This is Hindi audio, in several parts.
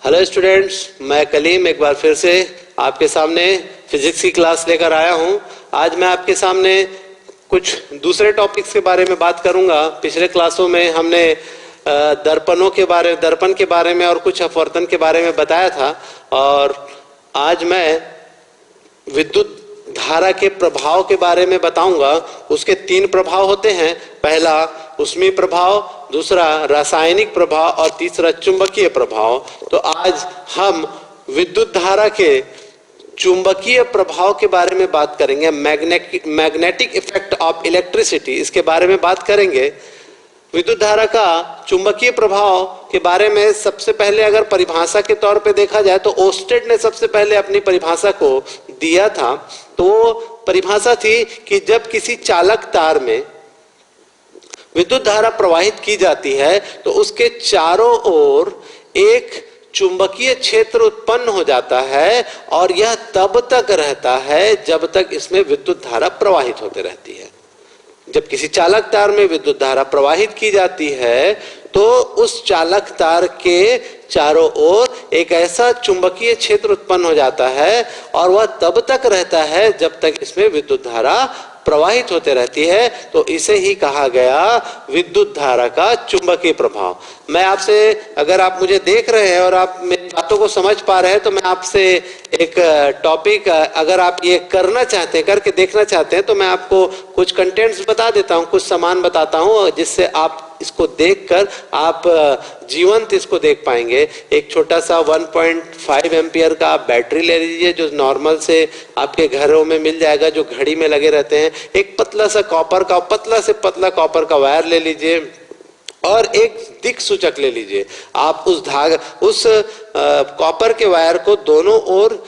हेलो स्टूडेंट्स, मैं कलीम एक बार फिर से आपके सामने फिजिक्स की क्लास लेकर आया हूं। आज मैं आपके सामने कुछ दूसरे टॉपिक्स के बारे में बात करूंगा। पिछले क्लासों में हमने दर्पण के बारे में और कुछ अपवर्तन के बारे में बताया था, और आज मैं विद्युत धारा के प्रभाव के बारे में बताऊंगा। उसके 3 प्रभाव होते हैं। पहला ऊष्मीय प्रभाव, दूसरा रासायनिक प्रभाव और तीसरा चुंबकीय प्रभाव। तो आज हम विद्युत धारा के चुंबकीय प्रभाव के बारे में बात करेंगे। मैग्नेटिक इफेक्ट ऑफ इलेक्ट्रिसिटी, इसके बारे में बात करेंगे। विद्युत धारा का चुंबकीय प्रभाव के बारे में सबसे पहले अगर परिभाषा के तौर पे देखा जाए तो ओस्टेड ने सबसे पहले अपनी परिभाषा को दिया था। तो वो परिभाषा थी कि जब किसी चालक तार में विद्युत धारा प्रवाहित की जाती है तो उसके चारों ओर एक चुंबकीय क्षेत्र उत्पन्न हो जाता है, और यह तब तक रहता है जब तक इसमें विद्युत धारा प्रवाहित होते रहती है। जब किसी चालक तार में विद्युत धारा प्रवाहित की जाती है तो उस चालक तार के चारों ओर एक ऐसा चुंबकीय क्षेत्र उत्पन्न हो जाता है, और वह तब तक रहता है जब तक इसमें विद्युत धारा प्रवाहित होते रहती है। तो इसे ही कहा गया विद्युत धारा का चुंबकीय प्रभाव। मैं आपसे, अगर आप मुझे देख रहे हैं और आप मेरी बातों को समझ पा रहे हैं, तो मैं आपसे एक टॉपिक, अगर आप ये करना चाहते हैं, करके देखना चाहते हैं, तो मैं आपको कुछ कंटेंट्स बता देता हूं, कुछ सामान बताता हूं, जिससे आप इसको देखकर आप जीवंत इसको देख पाएंगे। एक छोटा सा 1.5 एम्पियर का बैटरी ले लीजिए, जो नॉर्मल से आपके घरों में मिल जाएगा, जो घड़ी में लगे रहते हैं। एक पतला से पतला कॉपर का वायर ले लीजिए, और एक दिक् सूचक ले लीजिए। आप उस कॉपर के वायर को दोनों ओर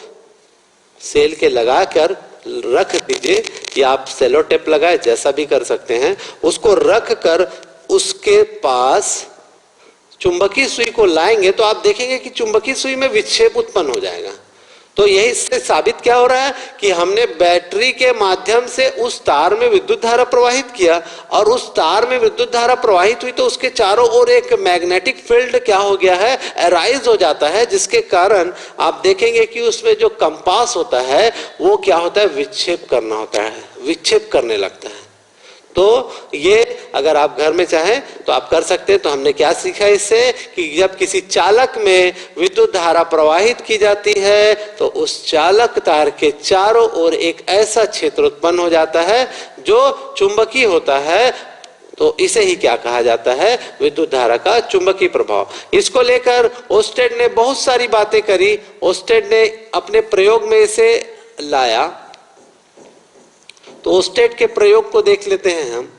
सेल के लगाकर रख दीजिए, या आप सेलो टेप लगाए, जैसा भी कर सकते हैं। उसको रख कर उसके पास चुंबकीय सुई को लाएंगे तो आप देखेंगे कि चुंबकीय सुई में विक्षेप उत्पन्न हो जाएगा। तो यही इससे साबित क्या हो रहा है कि हमने बैटरी के माध्यम से उस तार में विद्युत धारा प्रवाहित किया, और उस तार में विद्युत धारा प्रवाहित हुई तो उसके चारों ओर एक मैग्नेटिक फील्ड क्या हो गया है, अराइज हो जाता है, जिसके कारण आप देखेंगे कि उसमें जो कंपास होता है वो क्या होता है, विक्षेप करना होता है, विक्षेप करने लगता है। तो ये अगर आप घर में चाहें तो आप कर सकते हैं। तो हमने क्या सीखा इससे, कि जब किसी चालक में विद्युत धारा प्रवाहित की जाती है तो उस चालक तार के चारों ओर एक ऐसा क्षेत्र उत्पन्न हो जाता है जो चुंबकीय होता है। तो इसे ही क्या कहा जाता है, विद्युत धारा का चुंबकीय प्रभाव। इसको लेकर ओस्टेड ने बहुत सारी बातें करी। ओस्टेड ने अपने प्रयोग में इसे लाया। तो ओस्टेड के प्रयोग को देख लेते हैं हम।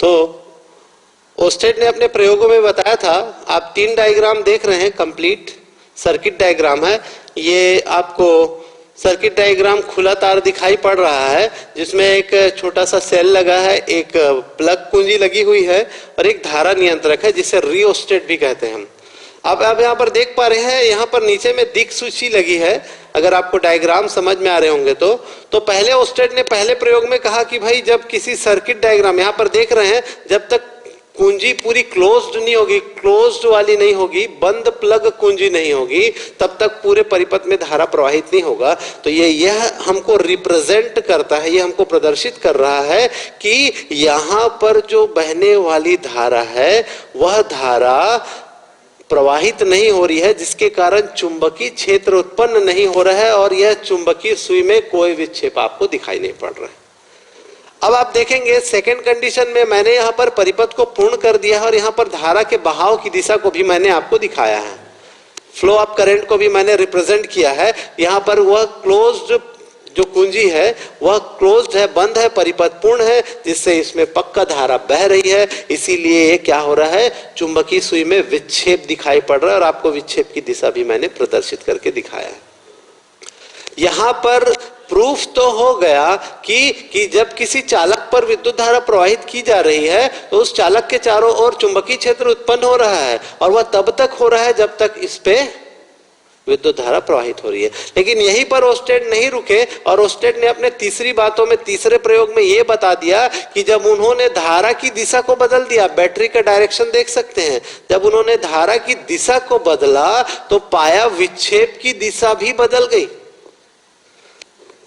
तो ओस्टेड ने अपने प्रयोगों में बताया था, आप 3 डायग्राम देख रहे हैं, कंप्लीट सर्किट डायग्राम है ये। आपको सर्किट डायग्राम खुला तार दिखाई पड़ रहा है जिसमें एक छोटा सा सेल लगा है, एक प्लग कुंजी लगी हुई है और एक धारा नियंत्रक है जिसे रिओस्टेट भी कहते हैं हम। अब आप यहाँ पर देख पा रहे हैं, यहाँ पर नीचे में दिक्सूची लगी है, अगर आपको डायग्राम समझ में आ रहे होंगे तो पहले ओस्टेड ने पहले प्रयोग में कहा कि भाई जब किसी सर्किट डायग्राम यहाँ पर देख रहे हैं, जब तक कुंजी पूरी क्लोज्ड नहीं होगी, क्लोज्ड वाली नहीं होगी, बंद प्लग कुंजी नहीं होगी, तब तक पूरे परिपथ में धारा प्रवाहित नहीं होगा। तो यह हमको रिप्रेजेंट करता है, यह हमको प्रदर्शित कर रहा है कि यहाँ पर जो बहने वाली धारा है वह धारा प्रवाहित नहीं हो रही है, जिसके कारण चुंबकीय क्षेत्र उत्पन्न नहीं हो रहा है और यह चुंबकीय सुई में कोई विक्षेप आपको दिखाई नहीं पड़ रहा है। अब आप देखेंगे सेकंड कंडीशन में मैंने यहाँ पर परिपथ को पूर्ण कर दिया है और यहाँ पर धारा के बहाव की दिशा को भी मैंने आपको दिखाया है, फ्लो ऑफ करंट को भी मैंने रिप्रेजेंट किया है। यहाँ पर वह क्लोज्ड जो कुंजी है वह क्लोज्ड है, बंद है, परिपथ पूर्ण है, जिससे इसमें पक्का धारा बह रही है। इसीलिए ये क्या हो रहा है, चुंबकीय सुई में विक्षेप दिखाई पड़ रहा है और आपको विक्षेप की दिशा भी मैंने प्रदर्शित करके दिखाया है। यहां पर प्रूफ तो हो गया कि जब किसी चालक पर विद्युत धारा प्रवाहित की जा रही है तो उस चालक के चारों ओर चुंबकीय क्षेत्र उत्पन्न हो रहा है और वह तब तक हो रहा है जब तक इस पे विद्युत धारा प्रवाहित हो रही है। लेकिन यहीं पर ओस्टेड नहीं रुके और ओस्टेड ने अपने तीसरी बातों में, तीसरे प्रयोग में यह बता दिया कि जब उन्होंने धारा की दिशा को बदल दिया, बैटरी का डायरेक्शन देख सकते हैं, जब उन्होंने धारा की दिशा को बदला तो पाया विक्षेप की दिशा भी बदल गई।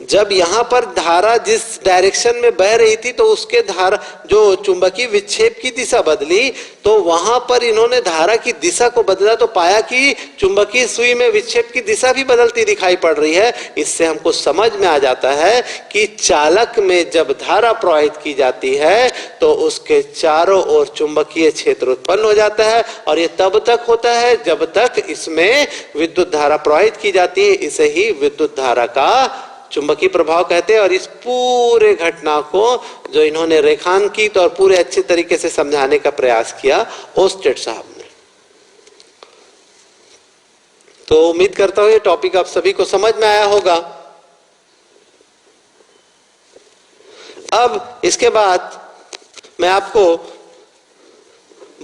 जब यहां पर धारा जिस डायरेक्शन में बह रही थी तो उसके धारा जो चुंबकीय विक्षेप की दिशा बदली, तो वहां पर इन्होंने धारा की दिशा को बदला तो पाया कि चुंबकीय सुई में विक्षेप की दिशा भी बदलती दिखाई पड़ रही है। इससे हमको समझ में आ जाता है कि चालक में जब धारा प्रवाहित की जाती है तो उसके चारों ओर चुंबकीय क्षेत्र उत्पन्न हो जाता है और यह तब तक होता है जब तक इसमें विद्युत धारा प्रवाहित की जाती है। इसे ही विद्युत धारा का चुंबकीय प्रभाव कहते हैं। और इस पूरे घटना को जो इन्होंने रेखांकित और पूरे अच्छे तरीके से समझाने का प्रयास किया ओस्टेड साहब ने। तो उम्मीद करता हूं ये टॉपिक आप सभी को समझ में आया होगा। अब इसके बाद मैं आपको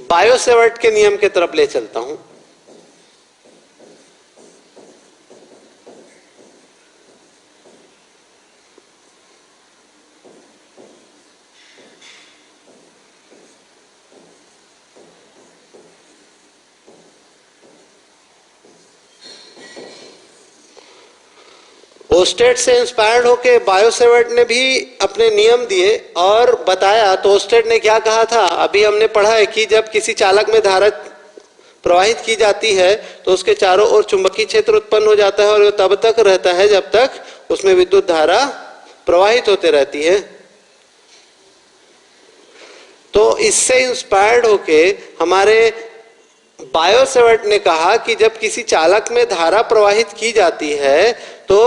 बायोसेवर्ट के नियम के तरफ ले चलता हूं। ओस्टेड से इंस्पायर्ड होकर बायोसेवर्ट ने भी अपने नियम दिए और बताया। तो ओस्टेड ने क्या कहा था, अभी हमने पढ़ा है कि जब किसी चालक में धारा प्रवाहित की जाती है तो उसके चारों ओर चुंबकीय क्षेत्र उत्पन्न हो जाता है और वह तब तक रहता है जब तक उसमें विद्युत धारा प्रवाहित होते रहती है। तो इससे इंस्पायर्ड होके हमारे बायोसेवर्ट ने कहा कि जब किसी चालक में धारा प्रवाहित की जाती है तो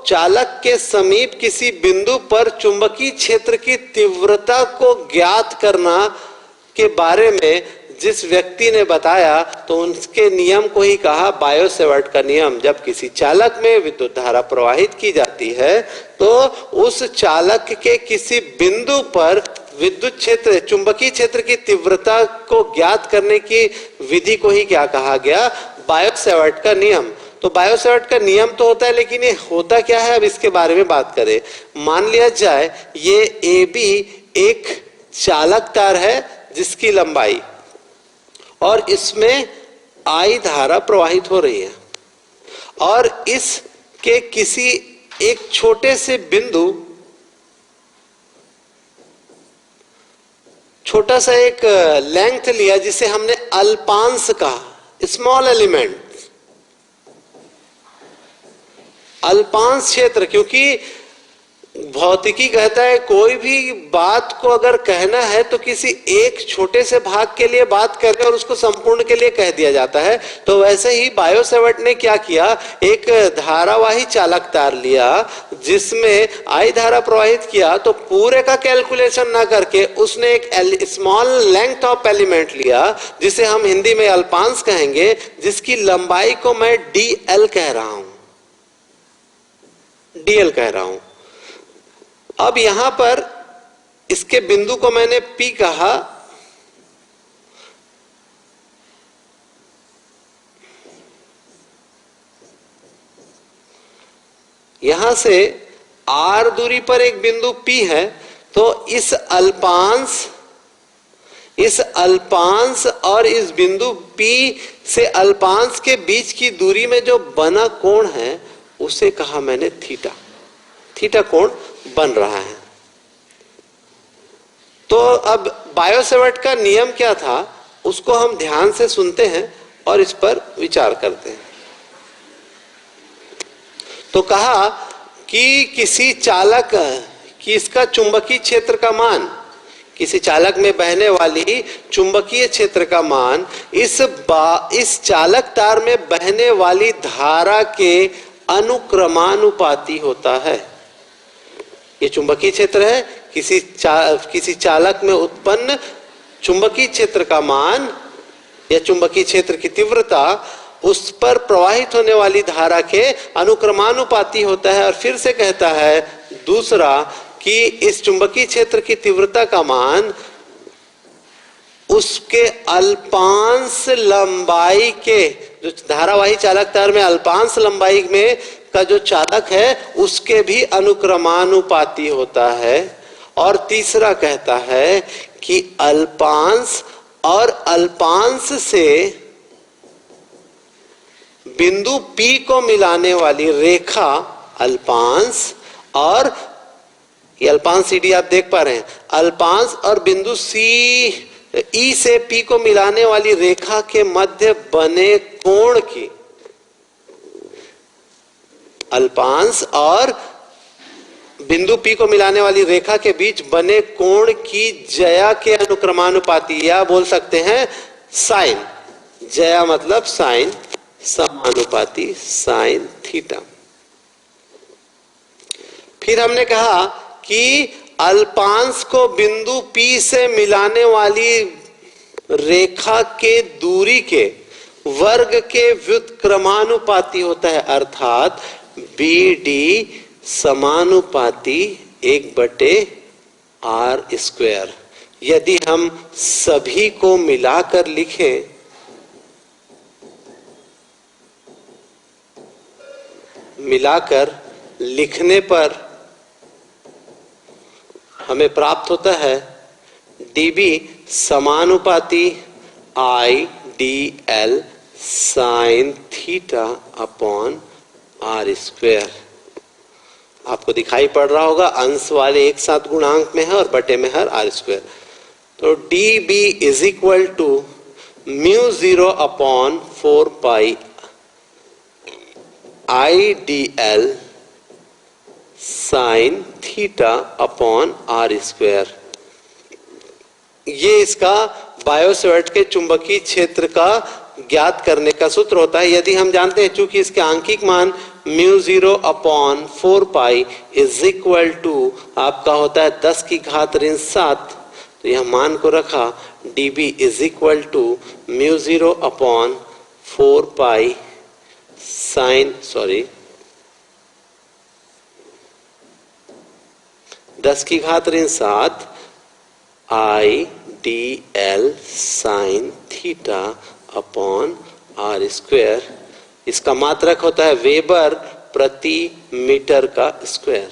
चालक के समीप किसी बिंदु पर चुंबकीय क्षेत्र की तीव्रता को ज्ञात करना के बारे में जिस व्यक्ति ने बताया तो उनके नियम को ही कहा बायोसेवर्ट का नियम। जब किसी चालक में विद्युत धारा प्रवाहित की जाती है तो उस चालक के किसी बिंदु पर विद्युत क्षेत्र, चुंबकीय क्षेत्र की तीव्रता को ज्ञात करने की विधि को ही क्या कहा गया, बायोसेवर्ट का नियम। तो बायोसेवर्ट का नियम तो होता है, लेकिन ये होता क्या है अब इसके बारे में बात करें। मान लिया जाए ये AB एक चालक तार है जिसकी लंबाई, और इसमें I धारा प्रवाहित हो रही है और इसके किसी एक छोटे से बिंदु, छोटा सा एक लेंथ लिया जिसे हमने अल्पांश कहा, स्मॉल एलिमेंट, अल्पांश क्षेत्र। क्योंकि भौतिकी कहता है कोई भी बात को अगर कहना है तो किसी एक छोटे से भाग के लिए बात करके और उसको संपूर्ण के लिए कह दिया जाता है। तो वैसे ही बायोसेवर्ट ने क्या किया, एक धारावाही चालक तार लिया जिसमें आई धारा प्रवाहित किया, तो पूरे का कैलकुलेशन ना करके उसने एक स्मॉल लेंथ ऑफ एलिमेंट लिया जिसे हम हिंदी में अल्पांश कहेंगे, जिसकी लंबाई को मैं डीएल कह रहा हूं, डीएल कह रहा हूं। अब यहां पर इसके बिंदु को मैंने P कहा, यहां से R दूरी पर एक बिंदु P है, तो इस अल्पांश और इस बिंदु P से अल्पांश के बीच की दूरी में जो बना कोण है उसे कहा मैंने थीटा। थीटा कोण बन रहा है। तो अब बायोसेवर्ट का नियम क्या था उसको हम ध्यान से सुनते हैं और इस पर विचार करते हैं। तो कहा कि किसी चालक की इसका चुंबकीय क्षेत्र का मान, किसी चालक में बहने वाली चुंबकीय क्षेत्र का मान इस चालक तार में बहने वाली धारा के अनुक्रमानुपाती होता है। ये चुंबकीय क्षेत्र है, किसी चालक में उत्पन्न चुंबकीय क्षेत्र का मान या चुंबकीय क्षेत्र की तीव्रता उस पर प्रवाहित होने वाली धारा के अनुक्रमानुपाती होता है। और फिर से कहता है दूसरा कि इस चुंबकीय क्षेत्र की तीव्रता का मान उसके अल्पांश लंबाई के, जो धारावाही चालक तार में अल्पांश लंबाई में का जो चालक है उसके भी अनुक्रमानुपाती होता है। और तीसरा कहता है कि अल्पांश और अल्पांश से बिंदु P को मिलाने वाली रेखा, अल्पांश और ये अल्पांश CD आप देख पा रहे हैं, अल्पांश और बिंदु E से P को मिलाने वाली रेखा के मध्य बने कोण की, अल्पांश और बिंदु P को मिलाने वाली रेखा के बीच बने कोण की ज्या के अनुक्रमानुपाती, या बोल सकते हैं साइन, ज्या मतलब साइन, समानुपाती साइन थीटा। फिर हमने कहा कि अल्पांश को बिंदु P से मिलाने वाली रेखा के दूरी के वर्ग के व्युत्क्रमानुपाती होता है, अर्थात BD समानुपाती 1/r²। यदि हम सभी को मिलाकर लिखें, मिलाकर लिखने पर हमें प्राप्त होता है dB समानुपाती IDL sine theta upon r²। आपको दिखाई पड़ रहा होगा अंश वाले एक साथ गुणांक में है और बटे में है r²। तो dB is equal to μ0 upon 4 pi IDL sine theta upon r²। ये इसका बायोसेवर्ट के चुंबकीय क्षेत्र का ज्ञात करने का सूत्र होता है। यदि हम जानते हैं चूंकि इसके आंकिक मान μ0 upon 4 pi is equal to आपका होता है 10⁻⁷, तो यह मान को रखा dB is equal to μ0 upon 4 pi sine 10⁻⁷ IDL sine theta upon r²। इसका मात्रक होता है वेबर प्रति मीटर का स्क्वायर।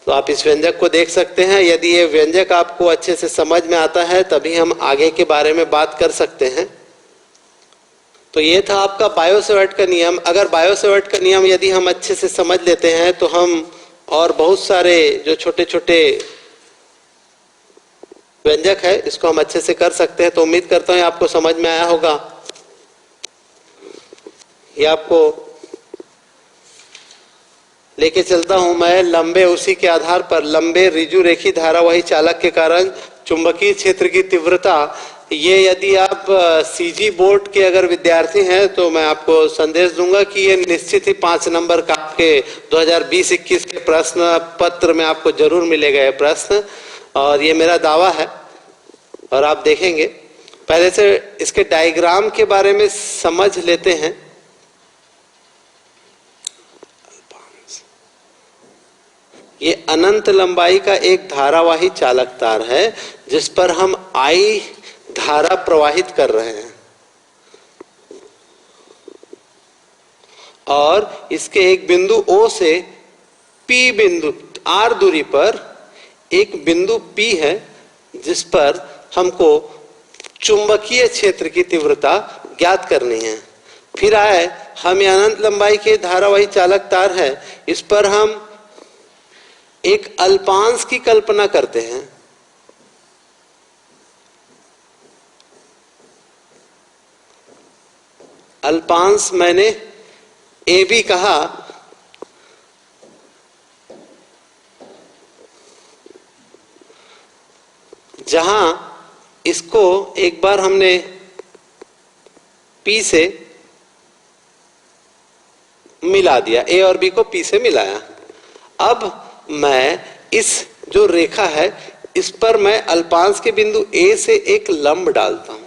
तो आप इस व्यंजक को देख सकते हैं। यदि ये व्यंजक आपको अच्छे से समझ में आता है तभी हम आगे के बारे में बात कर सकते हैं। तो ये था आपका बायोसेवर्ट का नियम। अगर बायोसेवर्ट का नियम यदि हम अच्छे से समझ लेते हैं तो हम और बहुत सारे जो छोटे छोटे व्यंजक है इसको हम अच्छे से कर सकते हैं। तो उम्मीद करता हूं आपको समझ में आया होगा। ये आपको लेके चलता हूं मैं लंबे, उसी के आधार पर लंबे रिजु रेखी धारावाही चालक के कारण चुंबकीय क्षेत्र की तीव्रता, ये यदि आप सीजी बोर्ड के अगर विद्यार्थी हैं तो मैं आपको संदेश दूंगा कि ये निश्चित ही 5 नंबर का आपके 2020-21 के प्रश्न पत्र में आपको जरूर मिलेगा ये प्रश्न, और ये मेरा दावा है। और आप देखेंगे, पहले से इसके डायग्राम के बारे में समझ लेते हैं। ये अनंत लंबाई का एक धारावाही चालक तार है जिस पर हम आई धारा प्रवाहित कर रहे हैं, और इसके एक बिंदु O से P बिंदु R दूरी पर एक बिंदु P है जिस पर हमको चुंबकीय क्षेत्र की तीव्रता ज्ञात करनी है। फिर आए हम ये अनंत लंबाई के धारावाही चालक तार है, इस पर हम एक अल्पांश की कल्पना करते हैं। अल्पांश मैंने ए बी कहा, जहां इसको एक बार हमने P से मिला दिया, ए और बी को P से मिलाया। अब मैं इस जो रेखा है इस पर मैं अल्पांश के बिंदु ए से एक लंब डालता हूं।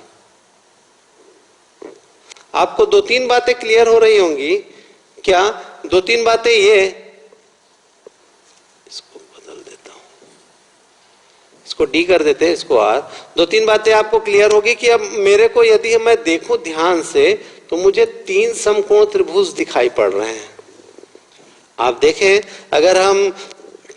आपको 2-3 बातें क्लियर हो रही होंगी क्या? 2-3 बातें ये, इसको बदल देता हूं, इसको डी कर देते हैं, इसको आर। 2-3 बातें आपको क्लियर होगी कि अब मेरे को यदि मैं देखूं ध्यान से तो मुझे 3 समकोण त्रिभुज दिखाई पड़ रहे हैं। आप देखें, अगर हम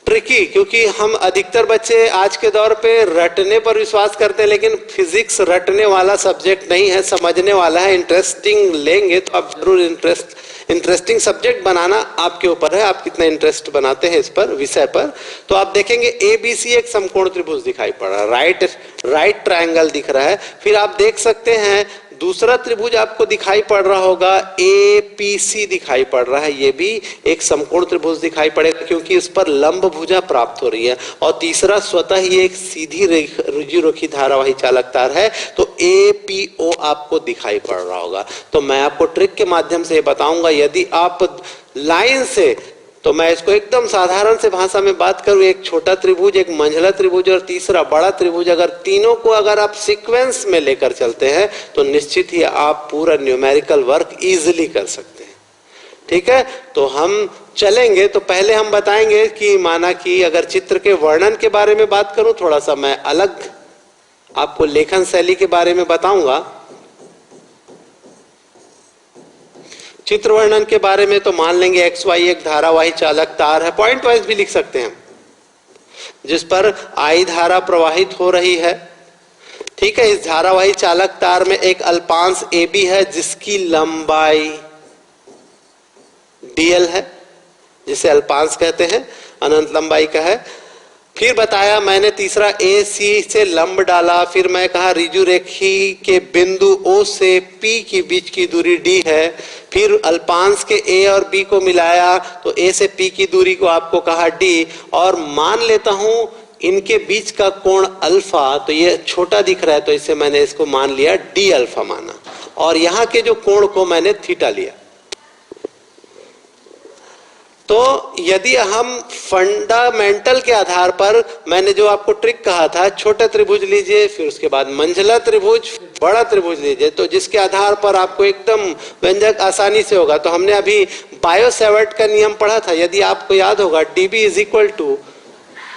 ट्रिकी, क्योंकि हम अधिकतर बच्चे आज के दौर पे रटने पर विश्वास करते हैं, लेकिन फिजिक्स रटने वाला सब्जेक्ट नहीं है, समझने वाला है। इंटरेस्टिंग लेंगे तो आप जरूर इंटरेस्टिंग सब्जेक्ट बनाना आपके ऊपर है, आप कितना इंटरेस्ट बनाते हैं इस पर, विषय पर। तो आप देखेंगे ए बी सी एक समकोण त्रिभुज दिखाई पड़ रहा है, राइट ट्रायंगल दिख रहा है। फिर आप देख सकते हैं दूसरा त्रिभुज आपको दिखाई पड़ रहा होगा, ए पी सी दिखाई पड़ रहा है, ये भी एक समकोण त्रिभुज दिखाई पड़ेगा क्योंकि इस पर लंब भुजा प्राप्त हो रही है। और तीसरा स्वतः ही एक सीधी रुजुरेखी धारावाही चालक तार है, तो ए पी ओ आपको दिखाई पड़ रहा होगा। तो मैं आपको ट्रिक के माध्यम से बताऊंगा, यदि आप लाइन से, तो मैं इसको एकदम साधारण से भाषा में बात करूं, एक छोटा त्रिभुज, एक मंझला त्रिभुज और तीसरा बड़ा त्रिभुज, अगर तीनों को अगर आप सीक्वेंस में लेकर चलते हैं तो निश्चित ही आप पूरा न्यूमेरिकल वर्क इजीली कर सकते हैं। ठीक है, तो हम चलेंगे। तो पहले हम बताएंगे कि माना कि अगर चित्र के वर्णन के बारे में बात करूं, थोड़ा सा मैं अलग आपको लेखन शैली के बारे में बताऊंगा। चित्र वर्णन के बारे में तो मान लेंगे एक्स वाई एक धारावाही चालक तार है, पॉइंट वाइज भी लिख सकते हैं, जिस पर आई धारा प्रवाहित हो रही है। ठीक है, इस धारावाही चालक तार में एक अल्पांश ए बी है जिसकी लंबाई डीएल है, जिसे अल्पांश कहते हैं, अनंत लंबाई का है। फिर बताया मैंने तीसरा ए सी से लंब डाला। फिर मैं कहा रिजु रेखी के बिंदु ओ से पी के बीच की दूरी डी है। फिर अल्पांश के ए और बी को मिलाया तो ए से पी की दूरी को आपको कहा डी, और मान लेता हूं इनके बीच का कोण अल्फा, तो ये छोटा दिख रहा है तो इससे मैंने इसको मान लिया डी अल्फा माना, और यहां के जो कोण को मैंने थीटा लिया। तो यदि हम फंडामेंटल के आधार पर, मैंने जो आपको ट्रिक कहा था, छोटा त्रिभुज लीजिए, फिर उसके बाद मंझला त्रिभुज, बड़ा त्रिभुज लीजिए, तो जिसके आधार पर आपको एकदम व्यंजक आसानी से होगा। तो हमने अभी बायो सेवर्ट का नियम पढ़ा था, यदि आपको याद होगा, dB is equal to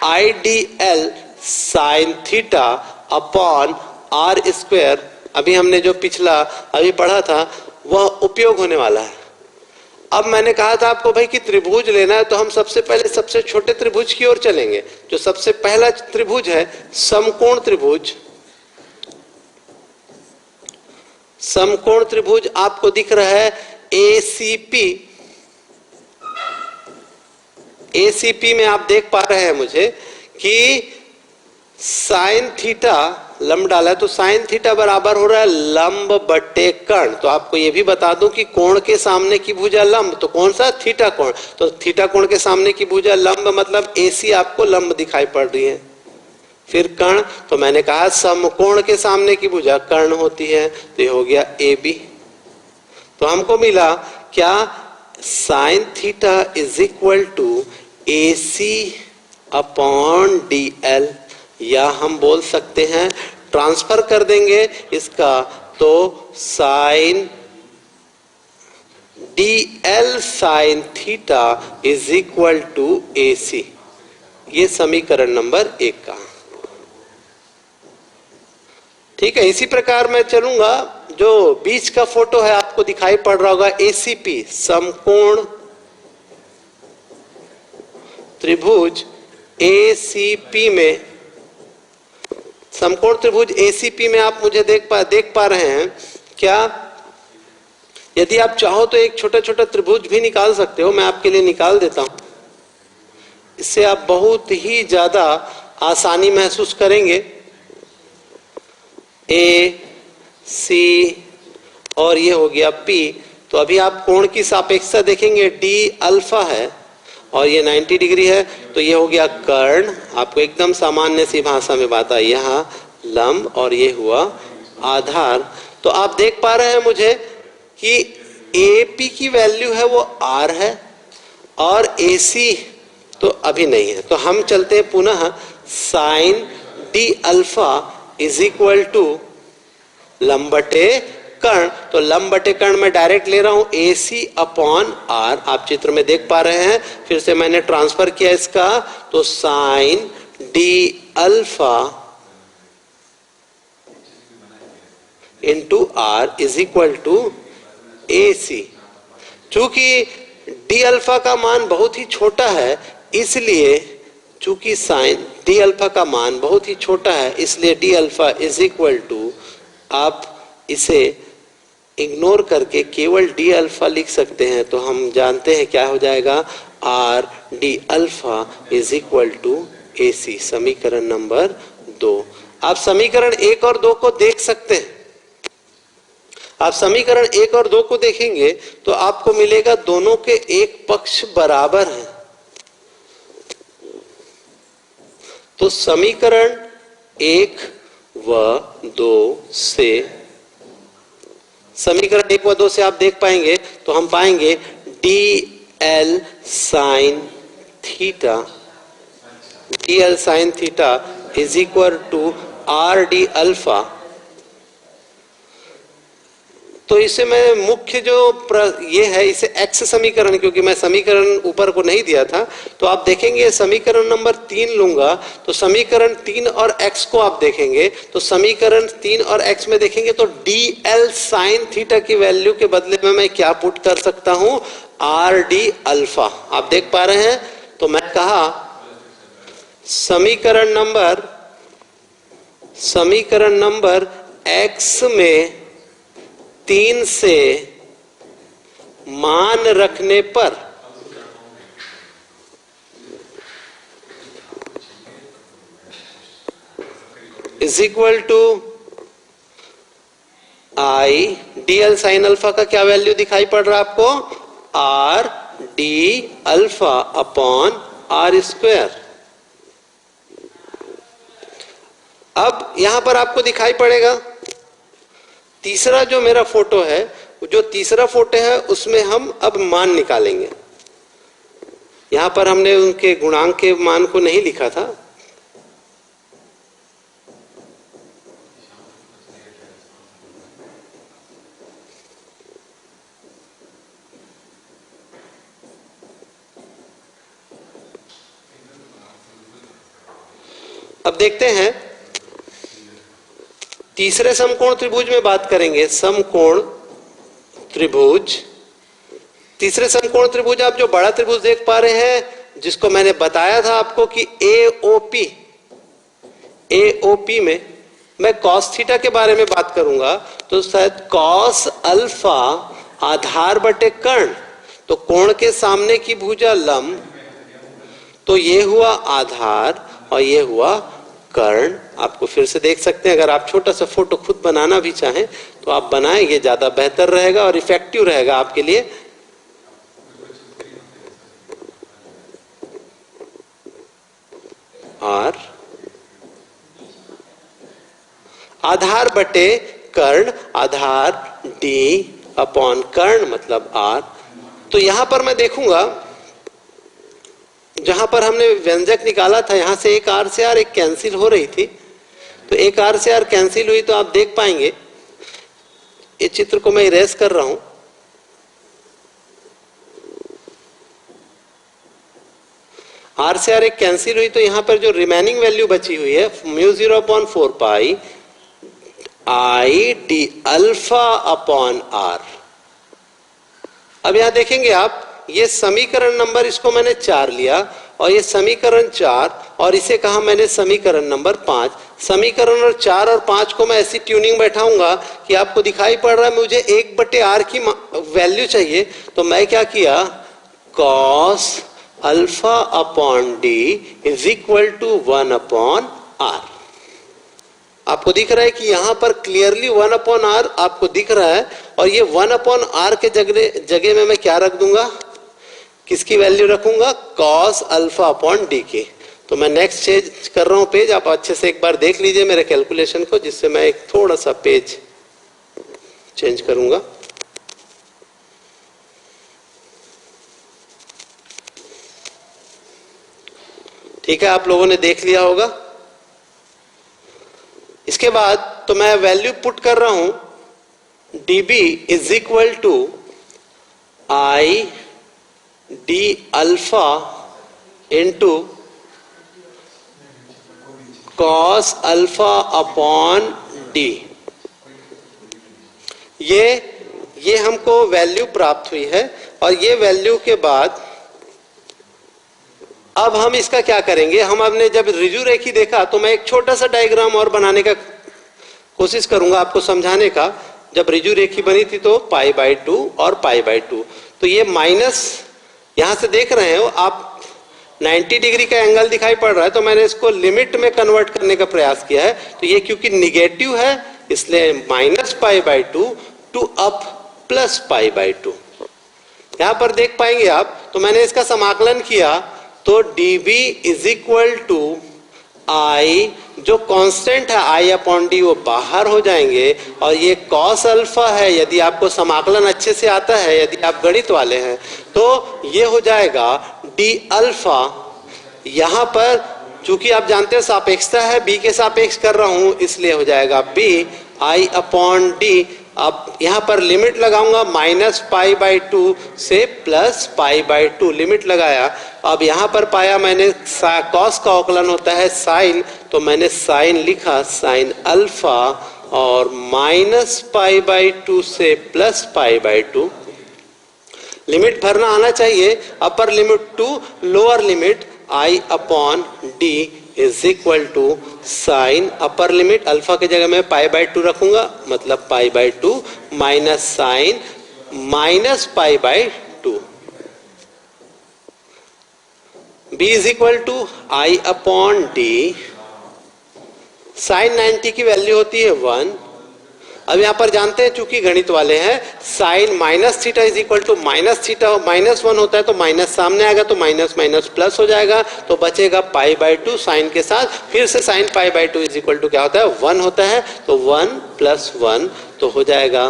IDL sine theta upon R square. अभी हमने जो पिछला अभी पढ़ा था वह उपयोग होने वाला है। अब मैंने कहा था आपको भाई कि त्रिभुज लेना है, तो हम सबसे पहले सबसे छोटे त्रिभुज की ओर चलेंगे। जो सबसे पहला त्रिभुज है समकोण त्रिभुज। समकोण त्रिभुज आपको दिख रहा है ACP। ACP में आप देख पा रहे हैं मुझे कि साइन थीटा लंब डाला है तो साइन थीटा बराबर हो रहा है लंब बटे कर्ण। तो आपको ये भी बता दूं कि कोण के सामने की भुजा लंब, तो कौन सा? थीटा कोण। तो थीटा कोण के सामने की भुजा लंब मतलब AC आपको लंब दिखाई पड़ रही है। फिर कर्ण, तो मैंने कहा समकोण के सामने की भुजा कर्ण होती है, तो ये हो गया AB। तो हमको मिला क्या? Sine theta is equal to AC upon DL, या हम बोल सकते हैं ट्रांसफर कर देंगे इसका तो sine DL sine theta is equal to AC। ये समीकरण नंबर 1 का। ठीक है, इसी प्रकार मैं चलूंगा। जो बीच का फोटो है आपको दिखाई पड़ रहा होगा ACP, समकोण त्रिभुज ACP में, समकोण त्रिभुज ACP में आप मुझे देख पा रहे हैं क्या? यदि आप चाहो तो एक छोटा छोटा त्रिभुज भी निकाल सकते हो, मैं आपके लिए निकाल देता हूं। इससे आप बहुत ही ज्यादा आसानी महसूस करेंगे। A C और ये हो गया P। तो अभी आप कोण की सापेक्षता देखेंगे, D अल्फा है और ये 90 डिग्री है, तो ये हो गया कर्ण। आपको एकदम सामान्य सी भाषा में बात आई, यहाँ लंब और ये हुआ आधार। तो आप देख पा रहे हैं मुझे कि AP की वैल्यू है वो R है और AC तो अभी नहीं है। तो हम चलते हैं पुनः sine D alpha is equal to लंब बटे कर्ण। तो लंब बटे कर्ण में डायरेक्ट ले रहा हूं AC अपॉन R, आप चित्र में देख पा रहे हैं। फिर से मैंने ट्रांसफर किया इसका, तो sine D alpha into R is equal to AC। चूंकि D अल्फा का मान बहुत ही छोटा है, इसलिए चूंकि साइन D अल्फा का मान बहुत ही छोटा है, इसलिए D alpha is equal to, आप इसे इग्नोर करके केवल D अल्फा लिख सकते हैं। तो हम जानते हैं क्या हो जाएगा, R D alpha is equal to AC। समीकरण नंबर 2। आप समीकरण 1 और 2 को देख सकते हैं। आप समीकरण 1 और 2 को देखेंगे तो आपको मिलेगा दोनों के एक पक्ष बराबर हैं। तो समीकरण 1 व 2 से, समीकरण 1 व 2 से आप देख पाएंगे तो हम पाएंगे DL sine theta, DL sine theta is equal to RD alpha. तो इसे मैं मुख्य जो ये है इसे x समीकरण, क्योंकि मैं समीकरण ऊपर को नहीं दिया था, तो आप देखेंगे समीकरण नंबर 3 लूंगा। तो समीकरण 3 और x को आप देखेंगे तो समीकरण 3 और x में देखेंगे तो DL साइन थीटा की वैल्यू के बदले में मैं क्या पुट कर सकता हूं, RD अल्फा। आप देख पा रहे हैं। तो मैं कहा समीकरण नंबर x में 3 से मान रखने पर is equal to I DL sine alpha का क्या वैल्यू दिखाई पड़ रहा है आपको, RD alpha upon R square. अब यहां पर आपको दिखाई पड़ेगा तीसरा जो मेरा फोटो है, जो तीसरा फोटो है उसमें हम अब मान निकालेंगे। यहां पर हमने उनके गुणांक के मान को नहीं लिखा था। अब देखते हैं तीसरे समकोण त्रिभुज में बात करेंगे। समकोण त्रिभुज, तीसरे समकोण त्रिभुज आप जो बड़ा त्रिभुज देख पा रहे हैं, जिसको मैंने बताया था आपको कि AOP में मैं cos थीटा के बारे में बात करूंगा, तो शायद cos अल्फा आधार बटे कर्ण, तो कोण के सामने की भुजा लंब, तो ये हुआ आधार और ये हुआ कर्ण। आपको फिर से देख सकते हैं, अगर आप छोटा सा फोटो खुद बनाना भी चाहें तो आप बनाएं, ये ज्यादा बेहतर रहेगा और इफेक्टिव रहेगा आपके लिए। आर आधार बटे कर्ण, आधार डी अपॉन कर्ण मतलब आर। तो यहां पर मैं देखूंगा जहां पर हमने व्यंजक निकाला था, यहां से एक आर से आर एक कैंसिल हो रही थी, तो एक आर से आर कैंसिल हुई, तो आप देख पाएंगे इस चित्र को मैं इरेज कर रहा हूं। आर से आर एक कैंसिल हुई, तो यहां पर जो रिमेनिंग वैल्यू बची हुई है mu 0/4 pi I D alpha upon R. अब यहां देखेंगे आप, ये समीकरण नंबर इसको मैंने 4 लिया और ये समीकरण 4 और इसे कहा मैंने समीकरण नंबर 5। समीकरण और 4 और 5 को मैं ऐसी ट्यूनिंग बैठाऊंगा कि आपको दिखाई पड़ रहा है मुझे 1/r की वैल्यू चाहिए, तो मैं क्या किया, cos alpha upon D is equal to 1/r। आपको दिख रहा है कि यहां पर क्लियरली 1/r आपको दिख रहा है, और ये 1/r के जगह में मैं क्या रख दूंगा, किसकी वैल्यू रखूंगा, कॉस अल्फा अपॉन डी की। तो मैं नेक्स्ट चेंज कर रहा हूं पेज, आप अच्छे से एक बार देख लीजिए मेरे कैलकुलेशन को, जिससे मैं एक थोड़ा सा पेज चेंज करूंगा। ठीक है, आप लोगों ने देख लिया होगा। इसके बाद तो मैं वैल्यू पुट कर रहा हूं, dB is equal to I D alpha into cos alpha upon D. ये हमको वैल्यू प्राप्त हुई है, और ये वैल्यू के बाद अब हम इसका क्या करेंगे, हम हमने जब रिजु रेखी देखा तो मैं एक छोटा सा डायग्राम और बनाने का कोशिश करूंगा आपको समझाने का। जब रिजु रेखी बनी थी तो π/2 और π/2, तो ये माइनस, यहां से देख रहे हो आप 90 डिग्री का एंगल दिखाई पड़ रहा है, तो मैंने इसको लिमिट में कन्वर्ट करने का प्रयास किया है। तो ये क्योंकि निगेटिव है इसलिए -π/2 टू अप +π/2। यहां पर देख पाएंगे आप, तो मैंने इसका समाकलन किया तो dB इज इक्वल टू आई, जो कांस्टेंट है आई अपॉन डी वो बाहर हो जाएंगे, और ये कॉस अल्फा है, यदि आपको समाकलन अच्छे से आता है, यदि आप गणित वाले हैं, तो ये हो जाएगा डी अल्फा। यहां पर चूंकि आप जानते हैं सापेक्षता है, बी के सापेक्ष कर रहा हूं, इसलिए हो जाएगा बी आई अपॉन डी। अब यहां पर लिमिट लगाऊंगा -π/2 से +π/2, लिमिट लगाया। अब यहां पर पाया मैंने कॉस का अवकलन होता है साइन, तो मैंने साइन लिखा, साइन अल्फा, और -π/2 से +π/2। लिमिट भरना आना चाहिए, upper limit to lower limit I upon D is equal to sine upper limit, alpha की जगह में π/2 रखूंगा, मतलब π/2 minus sine -π/2। b is equal to I upon D, sine 90 की वैल्यू होती है 1। अब यहां पर जानते हैं चूंकि गणित वाले हैं, साइन -θ इज इक्वल टू -θ, -1 होता है तो माइनस सामने आएगा, तो माइनस माइनस प्लस हो जाएगा, तो बचेगा π/2 साइन के साथ। फिर से साइन π/2 इज इक्वल टू क्या होता है, 1 होता है, तो 1 + 1 तो हो जाएगा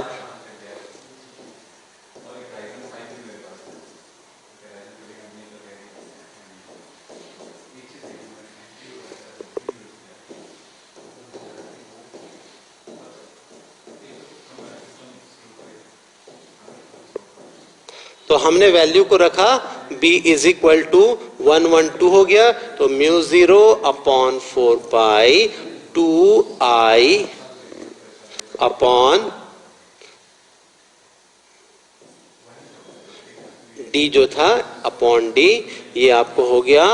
तो हमने वैल्यू को रखा b इज इक्वल टू 112 हो गया, तो μ0/4 पाई 2i अपॉन d जो था अपॉन d, ये आपको हो गया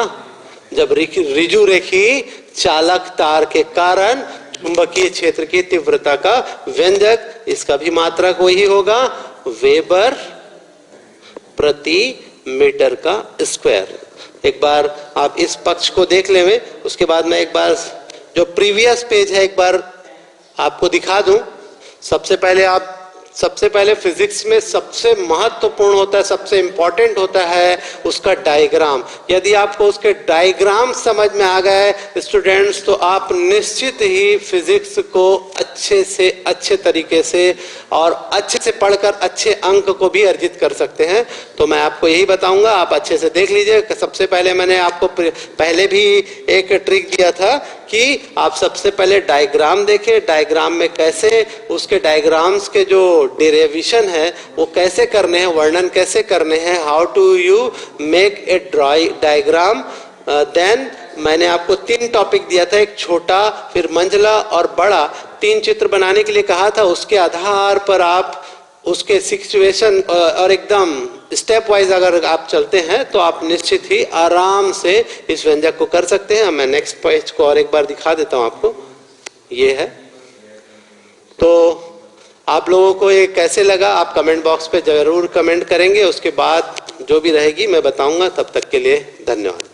जब रिजु रेखी चालक तार के कारण चुंबकीय क्षेत्र की तीव्रता का व्यंजक, इसका भी मात्रक वही होगा, वेबर प्रति मीटर का स्क्वायर। एक बार आप इस पक्ष को देख लेंगे, उसके बाद मैं एक बार जो प्रीवियस पेज है एक बार आपको दिखा दूं। सबसे पहले फिजिक्स में सबसे महत्वपूर्ण होता है, सबसे इंपॉर्टेंट होता है उसका डायग्राम। यदि आपको उसके डायग्राम समझ में आ गए स्टूडेंट्स, तो आप निश्चित ही फिजिक्स को अच्छे से अच्छे तरीके से और अच्छे से पढ़कर अच्छे अंक को भी अर्जित कर सकते हैं। तो मैं आपको यही बताऊंगा, आप अच्छे से देख लीजिए। सबसे पहले मैंने आपको पहले भी एक ट्रिक दिया था कि आप सबसे पहले डायग्राम देखें, डायग्राम में कैसे उसके डायग्राम्स के जो डेरिवेशन है वो कैसे करने हैं, वर्णन कैसे करने हैं, how to you make a diagram. Then मैंने आपको 3 टॉपिक दिया था, एक छोटा, फिर मंझला और बड़ा। 3 चित्र बनाने के लिए कहा था। उसके आधार पर आप उसके सिचुएशन और एकदम स्टेप वाइज अगर आप चलते हैं तो आप निश्चित ही आराम से इस व्यंजक को कर सकते हैं। मैं नेक्स्ट पेज को और एक बार दिखा देता हूं आपको। ये है। तो आप लोगों को ये कैसे लगा आप कमेंट बॉक्स पे जरूर कमेंट करेंगे। उसके बाद जो भी रहेगी मैं बताऊंगा। तब तक के लिए धन्यवाद।